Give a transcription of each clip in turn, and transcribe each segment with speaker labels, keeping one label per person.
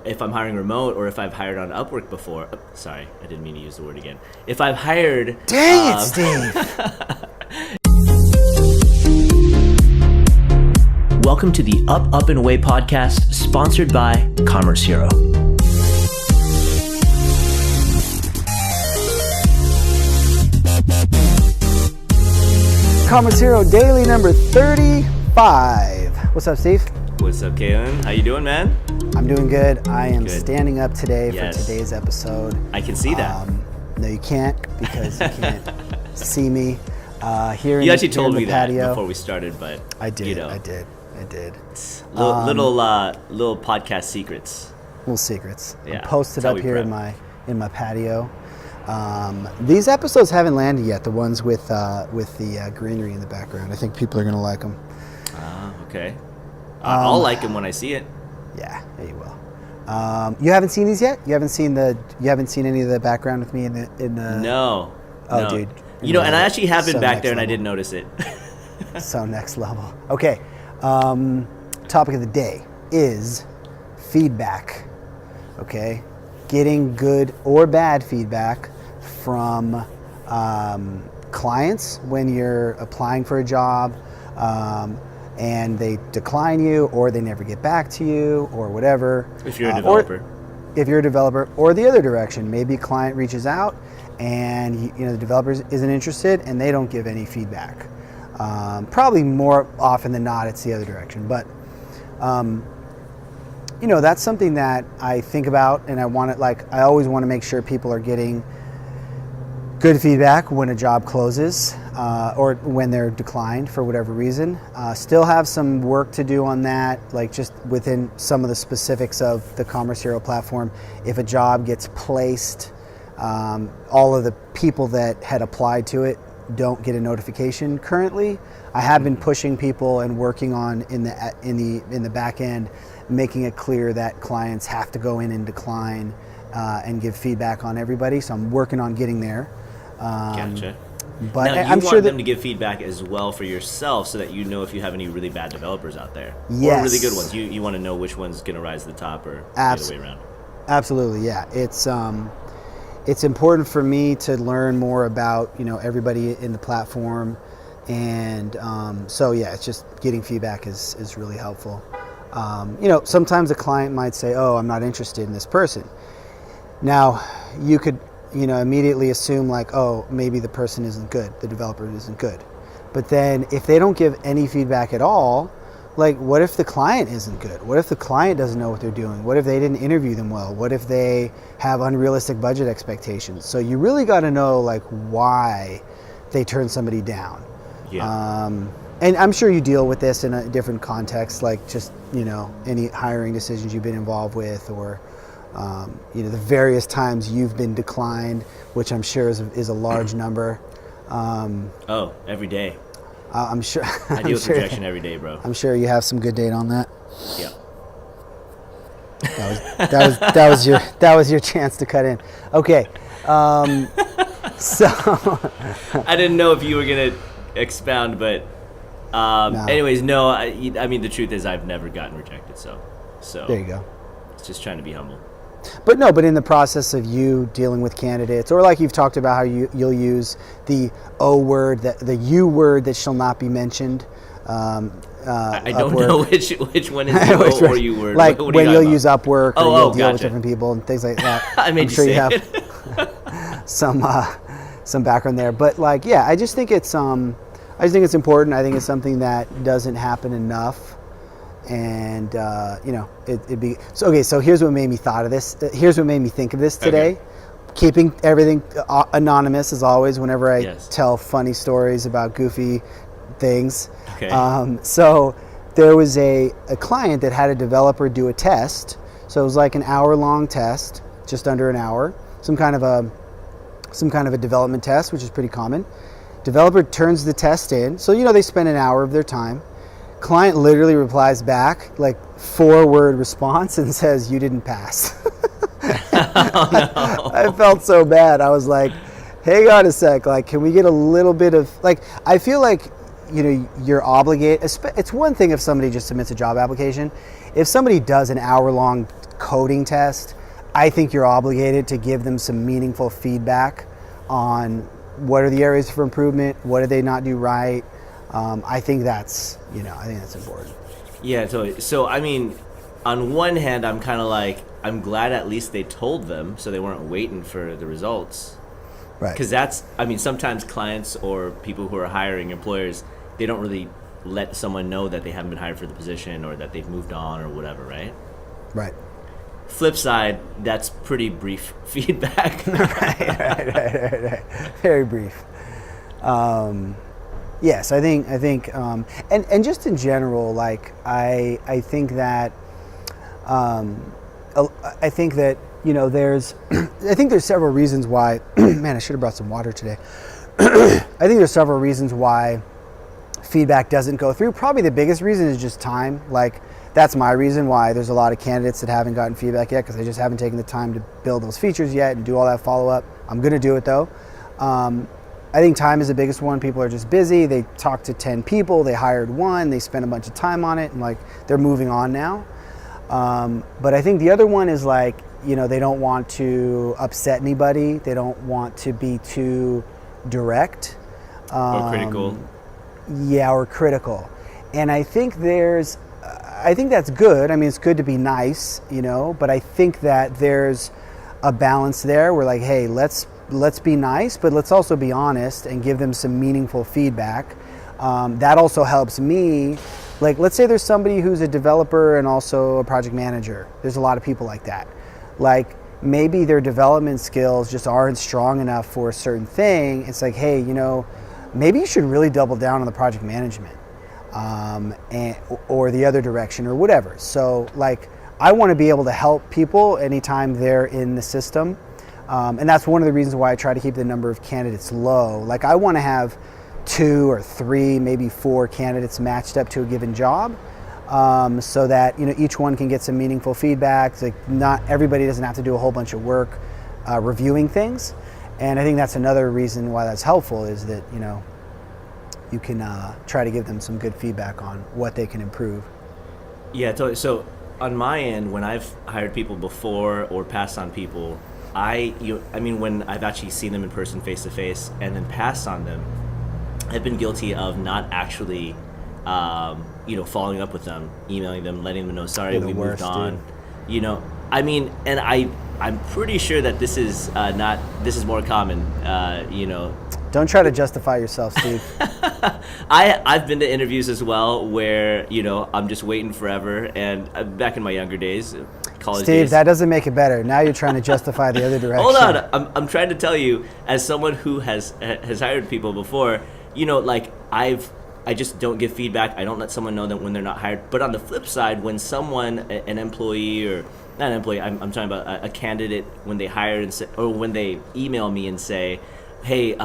Speaker 1: if I'm hiring remote or if I've hired on Upwork before. Sorry, I didn't mean to use the word again. If I've hired...
Speaker 2: Dang it, Steve!
Speaker 1: Welcome to the Up and Away podcast, sponsored by Commerce Hero.
Speaker 2: Commerce Hero Daily number 35. What's up, Steve?
Speaker 1: What's up, Kalen? How you doing, man?
Speaker 2: I'm doing good. I am
Speaker 1: Good.
Speaker 2: standing up today
Speaker 1: Yes.
Speaker 2: for today's episode.
Speaker 1: I can see that.
Speaker 2: No, you can't, because you can't see me here
Speaker 1: You
Speaker 2: in
Speaker 1: actually
Speaker 2: the,
Speaker 1: told
Speaker 2: here
Speaker 1: me
Speaker 2: in the
Speaker 1: that
Speaker 2: patio.
Speaker 1: before we started, but
Speaker 2: I did.
Speaker 1: you know,
Speaker 2: I did.
Speaker 1: little podcast secrets.
Speaker 2: Little secrets.
Speaker 1: Yeah,
Speaker 2: I'm posted
Speaker 1: that's how
Speaker 2: up
Speaker 1: we
Speaker 2: here
Speaker 1: prep.
Speaker 2: in my patio. These episodes haven't landed yet. The ones with the greenery in the background. I think people are gonna like them.
Speaker 1: Okay. I'll like them when I see it.
Speaker 2: Yeah, you will. You haven't seen these yet? You haven't seen any of the background with me in the
Speaker 1: No.
Speaker 2: Oh,
Speaker 1: no.
Speaker 2: dude.
Speaker 1: You know, and I actually have been
Speaker 2: So
Speaker 1: back
Speaker 2: next
Speaker 1: there, and I
Speaker 2: level.
Speaker 1: didn't notice it.
Speaker 2: So next level. Okay. Topic of the day is feedback. Okay. Getting good or bad feedback from clients when you're applying for a job, and they decline you, or they never get back to you, or whatever.
Speaker 1: If you're a developer.
Speaker 2: If you're a developer, or the other direction, maybe a client reaches out and the developer isn't interested and they don't give any feedback. Probably more often than not, it's the other direction. But that's something that I think about, and I always want to make sure people are getting good feedback when a job closes, or when they're declined for whatever reason. Still have some work to do on that, like just within some of the specifics of the Commerce Hero platform. If a job gets placed, all of the people that had applied to it don't get a notification currently. I have been pushing people and working on in the back end, making it clear that clients have to go in and decline and give feedback on everybody. So I'm working on getting there.
Speaker 1: Gotcha.
Speaker 2: But
Speaker 1: now, you
Speaker 2: I'm
Speaker 1: want
Speaker 2: sure
Speaker 1: them
Speaker 2: that
Speaker 1: to give feedback as well for yourself, so that you know if you have any really bad developers out there,
Speaker 2: Yes.
Speaker 1: or really good ones. You want to know which one's going to rise to the top, or the other way around.
Speaker 2: Absolutely, yeah. It's important for me to learn more about everybody in the platform, and so yeah, it's just getting feedback is really helpful. Sometimes a client might say, "Oh, I'm not interested in this person." Now, you could immediately assume like, "Oh, maybe the person isn't good, the developer isn't good." But then if they don't give any feedback at all, like, what if the client isn't good? What if the client doesn't know what they're doing? What if they didn't interview them well? What if they have unrealistic budget expectations? So you really got to know like why they turn somebody down.
Speaker 1: Yeah.
Speaker 2: And I'm sure you deal with this in a different context, like just any hiring decisions you've been involved with, or the various times you've been declined, which I'm sure is a large number.
Speaker 1: Every day.
Speaker 2: I'm sure.
Speaker 1: I deal with rejection every day, bro.
Speaker 2: I'm sure you have some good data on that.
Speaker 1: Yeah.
Speaker 2: That was your chance to cut in. Okay. So
Speaker 1: I didn't know if you were gonna expound, but
Speaker 2: No.
Speaker 1: anyways, no. I mean, the truth is, I've never gotten rejected. So
Speaker 2: there you go.
Speaker 1: it's just trying to be humble.
Speaker 2: But in the process of you dealing with candidates, or like you've talked about how you'll use the O word, the U word that shall not be mentioned.
Speaker 1: I don't
Speaker 2: Upwork.
Speaker 1: know which one is the O or U word.
Speaker 2: Like
Speaker 1: What are
Speaker 2: when
Speaker 1: you
Speaker 2: you'll
Speaker 1: talking
Speaker 2: use Upwork, or
Speaker 1: Oh,
Speaker 2: you'll deal with
Speaker 1: gotcha.
Speaker 2: different people and things like that.
Speaker 1: I made
Speaker 2: I'm
Speaker 1: you
Speaker 2: sure you
Speaker 1: say
Speaker 2: have
Speaker 1: it.
Speaker 2: some background there. But like, yeah, I just think it's important. I think it's something that doesn't happen enough. And it'd be so. Okay, so here's what made me Here's what made me think of this today.
Speaker 1: Okay.
Speaker 2: Keeping everything anonymous as always. Whenever I
Speaker 1: Yes.
Speaker 2: tell funny stories about goofy things.
Speaker 1: Okay.
Speaker 2: So there was a client that had a developer do a test. So it was like an hour-long test, just under an hour. Some kind of a development test, which is pretty common. Developer turns the test in. So they spend an hour of their time. Client literally replies back, like 4-word response, and says, "You didn't pass."
Speaker 1: Oh, no.
Speaker 2: I felt so bad. I was like, hang on a sec. Like, can we get a little bit of, like, I feel like, you're obligated. It's one thing if somebody just submits a job application. If somebody does an hour-long coding test, I think you're obligated to give them some meaningful feedback on what are the areas for improvement, what did they not do right. I think that's important.
Speaker 1: Yeah, totally. So, I mean, on one hand, I'm kind of like, I'm glad at least they told them so they weren't waiting for the results.
Speaker 2: Right.
Speaker 1: Because that's, I mean, sometimes clients or people who are hiring employers, they don't really let someone know that they haven't been hired for the position or that they've moved on or whatever, right?
Speaker 2: Right.
Speaker 1: Flip side, that's pretty brief feedback.
Speaker 2: right. Very brief. Yes, I think, and just in general, like I think that, there's, I think there's several reasons why. Man, I should have brought some water today. I think there's several reasons why feedback doesn't go through. Probably the biggest reason is just time. Like, that's my reason why there's a lot of candidates that haven't gotten feedback yet, because they just haven't taken the time to build those features yet and do all that follow-up. I'm going to do it though. I think time is the biggest one. People are just busy. They talked to 10 people, they hired one, they spent a bunch of time on it, and like they're moving on now. But I think the other one is like, they don't want to upset anybody. They don't want to be too direct.
Speaker 1: Or critical.
Speaker 2: Yeah, or critical. And I think that's good. I mean, it's good to be nice, but I think that there's a balance there. We're like, hey, let's be nice, but let's also be honest and give them some meaningful feedback. That also helps me. Like, let's say there's somebody who's a developer and also a project manager. There's a lot of people like that. Like, maybe their development skills just aren't strong enough for a certain thing. It's like, hey, maybe you should really double down on the project management, or the other direction or whatever. So, like, I want to be able to help people anytime they're in the system. And that's one of the reasons why I try to keep the number of candidates low. Like, I want to have 2 or 3, maybe 4 candidates matched up to a given job, so that each one can get some meaningful feedback. It's like, not everybody doesn't have to do a whole bunch of work reviewing things. And I think that's another reason why that's helpful, is that you can try to give them some good feedback on what they can improve.
Speaker 1: Yeah, totally. So on my end, when I've hired people before or passed on people, when I've actually seen them in person, face to face, and then passed on them, I've been guilty of not actually, following up with them, emailing them, letting them know, sorry, we moved on. Dude. And I'm pretty sure that this is more common.
Speaker 2: Don't try to justify yourself, Steve.
Speaker 1: I've been to interviews as well where I'm just waiting forever, and back in my younger days. College
Speaker 2: Steve,
Speaker 1: days.
Speaker 2: that doesn't make it better. Now you're trying to justify the other direction.
Speaker 1: Hold on, I'm trying to tell you, as someone who has hired people before, I just don't give feedback. I don't let someone know that when they're not hired. But on the flip side, when someone, an employee, or not an employee, I'm talking about a candidate, when they hire or when they email me and say, hey,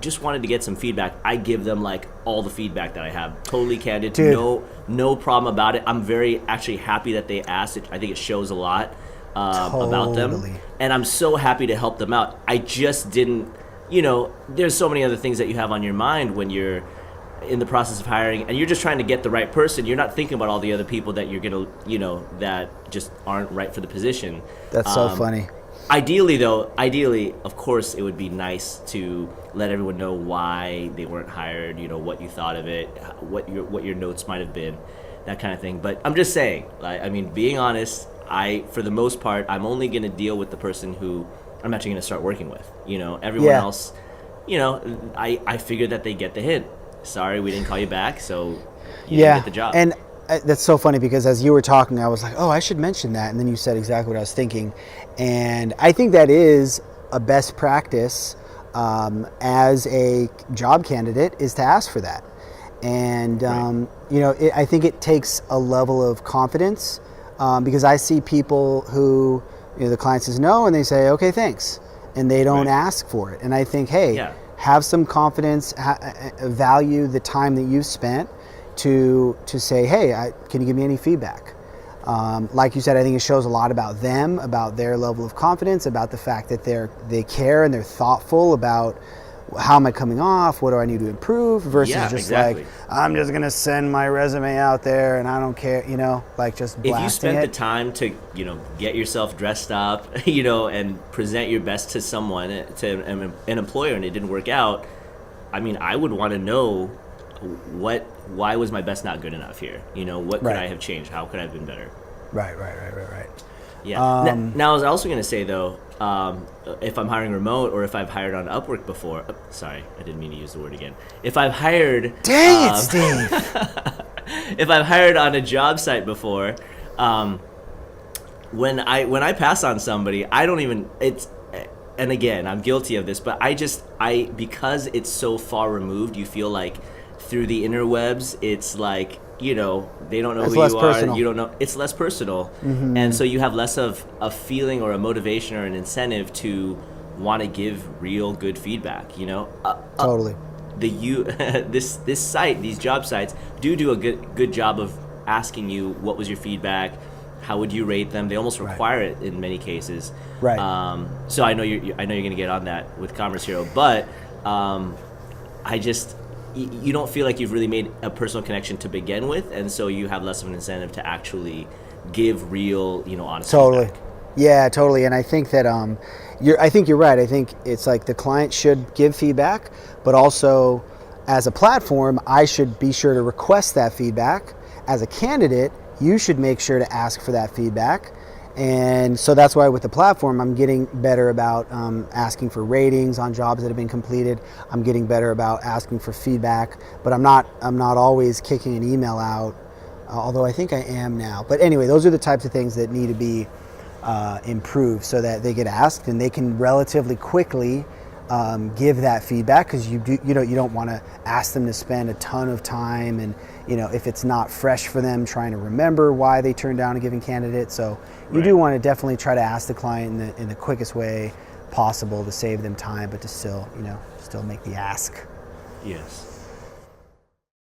Speaker 1: just wanted to get some feedback, I give them like all the feedback that I have, totally candid. Dude. No problem about it. I'm very actually happy that they asked it. I think it shows a lot about them, and I'm so happy to help them out. I just didn't, there's so many other things that you have on your mind when you're in the process of hiring, and you're just trying to get the right person. You're not thinking about all the other people that you're gonna, that just aren't right for the position.
Speaker 2: That's so funny.
Speaker 1: Ideally, of course, it would be nice to let everyone know why they weren't hired, what you thought of it, what your notes might have been, that kind of thing. But I'm just saying, being honest, for the most part, I'm only going to deal with the person who I'm actually going to start working with. Everyone else, I figured that they get the hint. Sorry, we didn't call you back, so you didn't get the job.
Speaker 2: And that's so funny, because as you were talking, I was like, oh, I should mention that. And then you said exactly what I was thinking. And I think that is a best practice as a job candidate, is to ask for that. And, right. I think it takes a level of confidence, because I see people who, the client says no, and they say, okay, thanks. And they don't ask for it. And I think, hey, have some confidence, value the time that you've spent to say, hey, can you give me any feedback? Like you said, I think it shows a lot about them, about their level of confidence, about the fact that they care and they're thoughtful about how am I coming off? What do I need to improve? Versus
Speaker 1: Yeah,
Speaker 2: just
Speaker 1: exactly.
Speaker 2: like, I'm just going to send my resume out there and I don't care, like just blasting
Speaker 1: If you spent the
Speaker 2: it.
Speaker 1: time to, get yourself dressed up, and present your best to someone, to an employer, and it didn't work out, I mean, I would want to know why was my best not good enough here? What could
Speaker 2: Right.
Speaker 1: I have changed? How could I have been better?
Speaker 2: Right.
Speaker 1: Yeah. Now, I was also going to say, though, if I'm hiring remote or if I've hired on Upwork before, sorry, I didn't mean to use the word again. If I've hired,
Speaker 2: Dang it, Steve.
Speaker 1: if I've hired on a job site before, when I pass on somebody, I don't even, and again, I'm guilty of this, but because it's so far removed, you feel like through the interwebs, it's like, they don't know
Speaker 2: It's
Speaker 1: who
Speaker 2: less
Speaker 1: you
Speaker 2: personal.
Speaker 1: are. You don't know. It's less personal, and so you have less of a feeling or a motivation or an incentive to want to give real good feedback.
Speaker 2: Totally.
Speaker 1: This site, these job sites do a good job of asking you what was your feedback, how would you rate them. They almost require it in many cases.
Speaker 2: Right.
Speaker 1: So I know you're going to get on that with Commerce Hero, but you don't feel like you've really made a personal connection to begin with, and so you have less of an incentive to actually give real, honest
Speaker 2: Totally.
Speaker 1: feedback.
Speaker 2: Yeah, totally. And I think that I think you're right. I think it's like the client should give feedback, but also as a platform, I should be sure to request that feedback. As a candidate, you should make sure to ask for that feedback. And so that's why with the platform, I'm getting better about asking for ratings on jobs that have been completed. I'm getting better about asking for feedback, but I'm not always kicking an email out, although I think I am now. But anyway, those are the types of things that need to be improved so that they get asked and they can relatively quickly give that feedback, because you don't want to ask them to spend a ton of time, and if it's not fresh for them, trying to remember why they turned down a given candidate. So you do want to definitely try to ask the client in the quickest way possible to save them time, but to still make the ask.
Speaker 1: Yes.